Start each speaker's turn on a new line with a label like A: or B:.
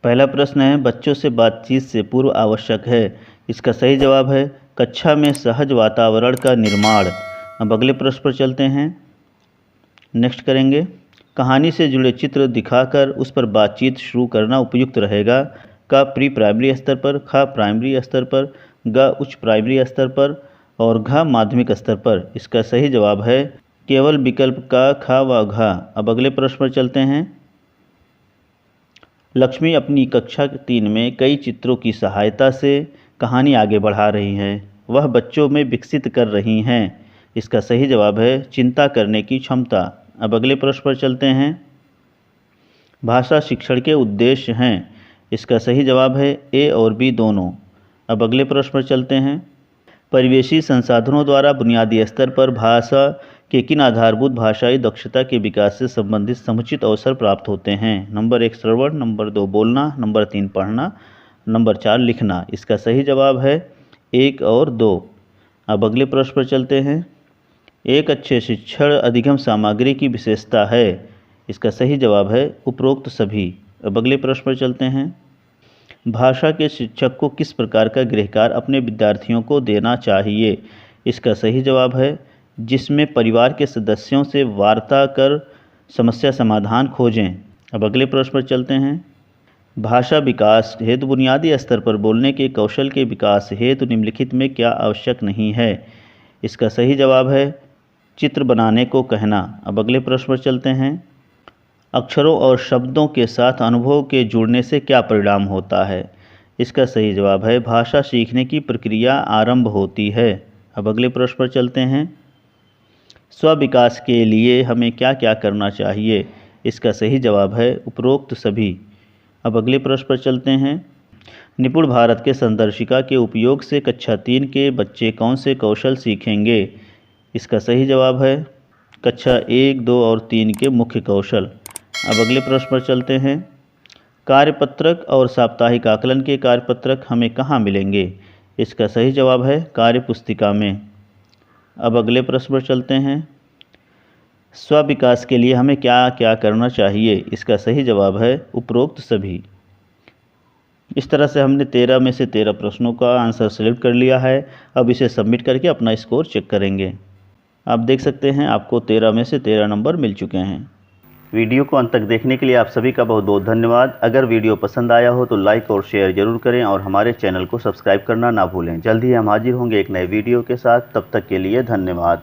A: पहला प्रश्न है, बच्चों से बातचीत से पूर्व आवश्यक है। इसका सही जवाब है कक्षा में सहज वातावरण का निर्माण। अब अगले प्रश्न पर चलते हैं। नेक्स्ट करेंगे, कहानी से जुड़े चित्र दिखाकर उस पर बातचीत शुरू करना उपयुक्त रहेगा। का प्री प्राइमरी स्तर पर, खा प्राइमरी स्तर पर, ग उच्च प्राइमरी स्तर पर और घ माध्यमिक स्तर पर। इसका सही जवाब है केवल विकल्प का, खा व घा। अब अगले प्रश्न पर चलते हैं। लक्ष्मी अपनी कक्षा 3 में कई चित्रों की सहायता से कहानी आगे बढ़ा रही हैं। वह बच्चों में विकसित कर रही हैं। इसका सही जवाब है चिंता करने की क्षमता। अब अगले प्रश्न पर चलते हैं। भाषा शिक्षण के उद्देश्य हैं। इसका सही जवाब है ए और बी दोनों। अब अगले प्रश्न पर चलते हैं। परिवेशी संसाधनों द्वारा बुनियादी स्तर पर भाषा के किन आधारभूत भाषाई दक्षता के विकास से संबंधित समुचित अवसर प्राप्त होते हैं। नंबर 1 श्रवण, नंबर 2 बोलना, नंबर 3 पढ़ना, नंबर 4 लिखना। इसका सही जवाब है 1 और 2। अब अगले प्रश्न पर चलते हैं। एक अच्छे शिक्षण अधिगम सामग्री की विशेषता है। इसका सही जवाब है उपरोक्त सभी। अब अगले प्रश्न पर चलते हैं। भाषा के शिक्षक को किस प्रकार का गृहकार्य अपने विद्यार्थियों को देना चाहिए। इसका सही जवाब है जिसमें परिवार के सदस्यों से वार्ता कर समस्या समाधान खोजें। अब अगले प्रश्न पर चलते हैं। भाषा विकास हेतु बुनियादी स्तर पर बोलने के कौशल के विकास हेतु निम्नलिखित में क्या आवश्यक नहीं है। इसका सही जवाब है चित्र बनाने को कहना। अब अगले प्रश्न पर चलते हैं। अक्षरों और शब्दों के साथ अनुभव के जुड़ने से क्या परिणाम होता है। इसका सही जवाब है भाषा सीखने की प्रक्रिया आरंभ होती है। अब अगले प्रश्न पर चलते हैं। स्व विकास के लिए हमें क्या क्या करना चाहिए। इसका सही जवाब है उपरोक्त सभी। अब अगले प्रश्न पर चलते हैं। निपुण भारत के संदर्शिका के उपयोग से कक्षा 3 के बच्चे कौन से कौशल सीखेंगे। इसका सही जवाब है कक्षा 1, 2 और 3 के मुख्य कौशल। अब अगले प्रश्न पर चलते हैं। कार्यपत्रक और साप्ताहिक आकलन के कार्यपत्रक हमें कहाँ मिलेंगे। इसका सही जवाब है कार्य पुस्तिका में। अब अगले प्रश्न पर चलते हैं। स्व विकास के लिए हमें क्या क्या करना चाहिए। इसका सही जवाब है उपरोक्त सभी। इस तरह से हमने 13 में से 13 प्रश्नों का आंसर सेलेक्ट कर लिया है। अब इसे सबमिट करके अपना स्कोर चेक करेंगे। आप देख सकते हैं आपको 13 में से 13 नंबर मिल चुके हैं। वीडियो को अंत तक देखने के लिए आप सभी का बहुत बहुत धन्यवाद। अगर वीडियो पसंद आया हो तो लाइक और शेयर जरूर करें और हमारे चैनल को सब्सक्राइब करना ना भूलें। जल्द ही हम हाजिर होंगे एक नए वीडियो के साथ। तब तक के लिए धन्यवाद।